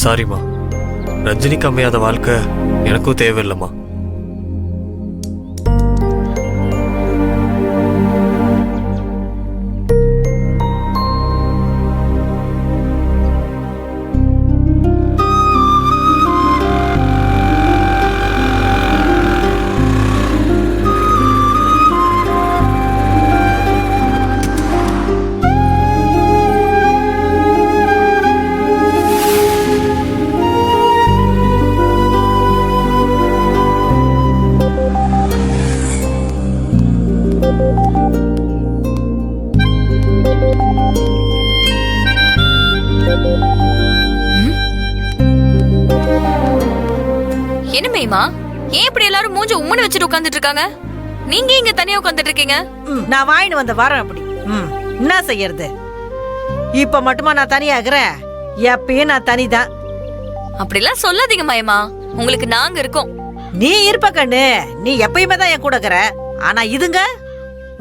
சாரிம்மா, ரஞ்சினிக்கு அமையாத வாழ்க்கை எனக்கும் தேவையில்லைம்மா. என்ன மேமா, ஏன் இப்படி எல்லாரும் மூஞ்ச உம்மன வச்சுட்டு உட்கார்ந்துட்டு இருக்காங்க? நீங்க இங்க தனியா உட்கார்ந்துட்டு இருக்கீங்க? நான் வாங்கிட்டு வந்த வரேன் அப்படி. என்ன செய்யறது? இப்ப மட்டுமா நான் தனியா இருக்கிறேன்? எப்பயும் நான் தனிதான். அப்படிலாம் சொல்லாதீங்க மாயமா, உங்களுக்கு நாங்க இருக்கோம். நீ இருப்ப கண்ணு, நீ எப்பயுமே தான் என் கூட இருக்கிற. ஆனா இதுங்க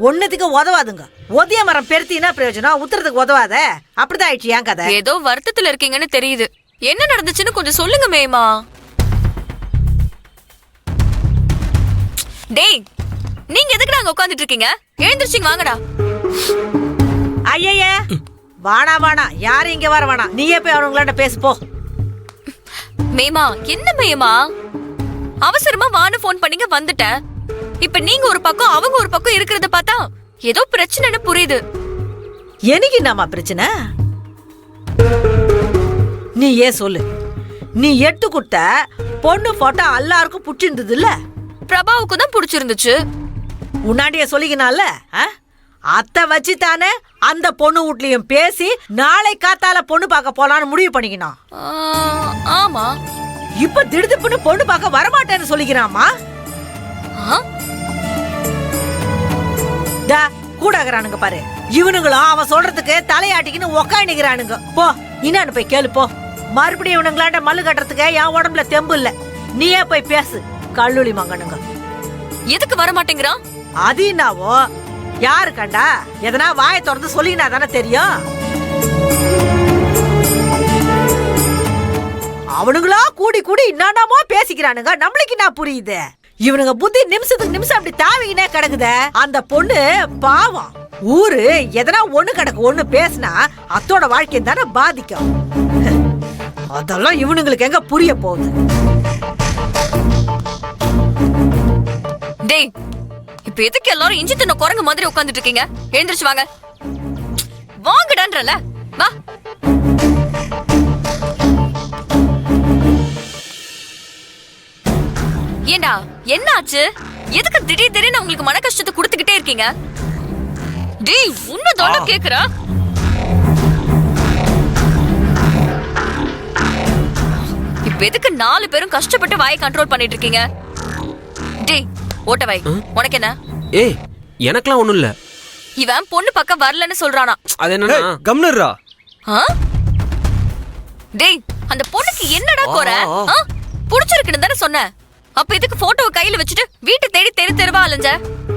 ஒன்னதுக்கு உதவாதுங்க. ஒதிய மரம் பெருத்தினா பிரயோஜனம், உத்தரத்துக்கு உதவாத. அப்படிதான் ஆயிடுச்சு என் கதை. ஏதோ வருத்தத்துல இருக்கீங்கன்னு தெரியுது. என்ன நடந்துச்சுன்னு கொஞ்சம் சொல்லுங்க மேமா. டேய், நீங்க எதுக்கு நாங்க உட்கார்ந்துட்டு இருக்கீங்க? எழுந்திருச்சிங்க, வாங்கடா. ஐயா வாணா வாணா, யாரும் இங்க வர வேணாம். நீயே போய் அவனுங்களாண்ட பேசு போ. மேமா, என்ன மேமா அவசரமா வான்னு போன் பண்ணீங்க, வந்துட்டேன். இப்ப நீங்க ஒரு பக்கம் அவங்க ஒரு பக்கம் இருக்கிறத பார்த்தா ஏதோ பிரச்சனைன்னு புரியுது. எனக்கு என்னமா பிரச்சனை? நீ ஏன் சொல்லு. நீ எட்டு குட்ட பொண்ணு போட்டோ எல்லாருக்கும் புடிச்சிருந்தது இல்ல? பிரபாவுக்கு தான் பிடிச்சிருந்துச்சு. உன்னாண்டிய சொல்லிக்கினால அத்தை வச்சு தானே அந்த பொண்ணு வீட்லயும் பேசி நாளை காத்தால பொண்ணு பார்க்க போலான்னு முடிவு பண்ணிக்கணும். ஆமா. இப்ப திடுதிப்புன்னு பொண்ணு பார்க்க வரமாட்டேன்னு சொல்லிக்கிறாமா? கூடாகிறானுங்க பாரு. இவனுங்களும் அவன் சொல்றதுக்கு தலையாட்டிக்கின்னு உக்காண்டிக்கிறானுங்க. போ, இன்னான்னு போய் கேளு போ. மறுபடியும் இவனுங்களாண்ட மல்லு கட்டுறதுக்கு என் உடம்புல தெம்பு இல்ல. நீயே போய் பேசு. கல்லூலி மங்கனுங்க எதுக்கு வர மாட்டேங்கிறான்? அது என்னவோ யாரு கண்டா? எதனா வாயை திறந்து சொல்லினா தானே தெரியும். அவனுங்களா கூடி கூடி என்னடாமோ பேசிக்கிறானுங்க. நம்மளுக்கு என்ன புரியுது? இவனுங்க புத்தி நிமிஷத்துக்கு நிமிஷம் அப்படி தாவிக்கினே கிடக்குத. அந்த பொண்ணு பாவம். ஊரு எதனா ஒண்ணு கிடக்கு ஒண்ணு பேசினா அத்தோட வாழ்க்கை தானே பாதிக்கும். அதெல்லாம் இவனுங்களுக்கு எங்க புரிய போகுது? டேய், இப்ப எதுக்கு எல்லாரும் இஞ்சி தின்ன குரங்கு மாதிரி உட்கார்ந்துட்டு இருக்கீங்க? எழுந்திருச்சு வாங்க. வாங்கடான்றல, வா. ஏண்டா, என்ன ஆச்சு? எதுக்கு திடீர்னு உங்களுக்கு மன கஷ்டத்தை கொடுத்துக்கிட்டே இருக்கீங்க? டேய், உண்மைதான் கேக்குற. இப்ப எதுக்கு 4 பேரும் கஷ்டப்பட்டு வாயை கண்ட்ரோல் பண்ணிட்டு இருக்கீங்க? டேய், ஓட்ட வை. உனக்கு என்ன? ஏய், எனக்குலாம் ஒண்ணும் இல்ல. இவன் பொண்ணு பக்கம் வரலன்னு சொல்றானா? அது என்னன்னா கம்னர்ரா. டேய், அந்த பொண்ணுக்கு என்னடா குறை? புடிச்சிருக்குன்னு தானே சொன்ன. அப்ப எதுக்கு போட்டோவை கையில வச்சுட்டு வீட்டை தேடி தெருவா அலைஞ்ச?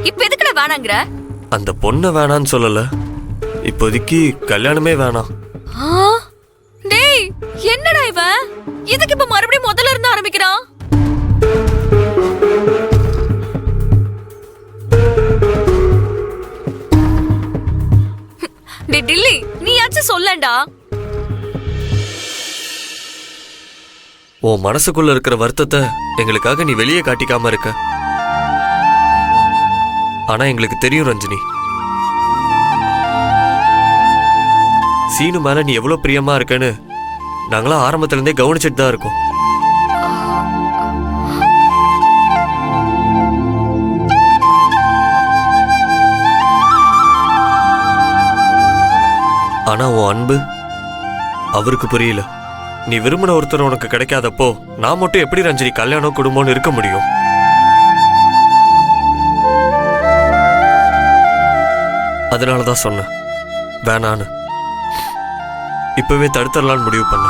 இப்ப எதுக்குடா வேணாங்கற? அந்த பொண்ணு வேணான்னு சொல்லல, இப்போதைக்கு கல்யாணமே வேணாம். டேய், என்னடா இவன்? எதுக்கு இப்ப மறுபடியும் முதல்ல இருந்து ஆரம்பிக்கிறான்? டேய் டில்லி, நீயாச்சும் சொல்லண்டா. உன் மனசுக்குள்ள இருக்கிற வருத்தத்தை எங்களுக்காக நீ வெளியே காட்டிக்காம இருக்க. ஆனா எங்களுக்கு தெரியும் ரஞ்சினி, சீனு மேல நீ எவ்வளவு பிரியமா இருக்கன்னு நாங்களாம் ஆரம்பத்துல இருந்தே கவனிச்சுட்டு தான் இருக்கோம். ஆனா உன் அன்பு அவருக்கு புரியல. நீ விரும்பின ஒருத்தர் உனக்கு கிடைக்காதப்போ நான் மட்டும் எப்படி ரஞ்சினி கல்யாணம் குடும்பம்னு இருக்க முடியும்? அதனாலதான் சொன்னேன் வேணான்னு. இப்பவே தடுத்துடலான்னு முடிவு பண்ண.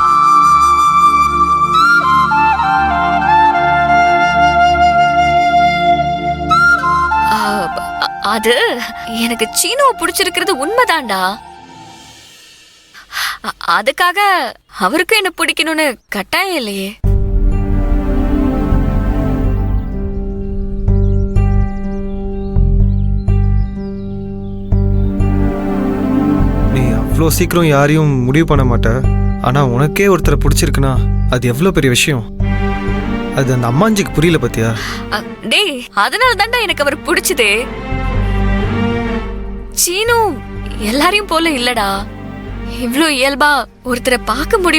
அது எனக்கு சீனுவை பிடிச்சிருக்கிறது உண்மைதான்டா. அதுக்காக அவருக்கும் என்ன பிடிக்கணும்னு கட்டாயம் இல்லையே. நீ அவ்வளோ சீக்கிரம் யாரையும் முடிவு பண்ண மாட்ட. ஆனால் உனக்கே ஒருத்தரை பிடிச்சிருக்குன்னா அது எவ்வளோ பெரிய விஷயம். அது அந்த அம்மாஞ்சிக்கு புரியல பத்தியா? டேய், அதனால தான்டா எனக்கு அவர் பிடிச்சதே. சீனு எல்லாரையும் போல இல்லடா, இவ்ளோ இயல்பா ஒருத்தரை பார்க்க முடியும்.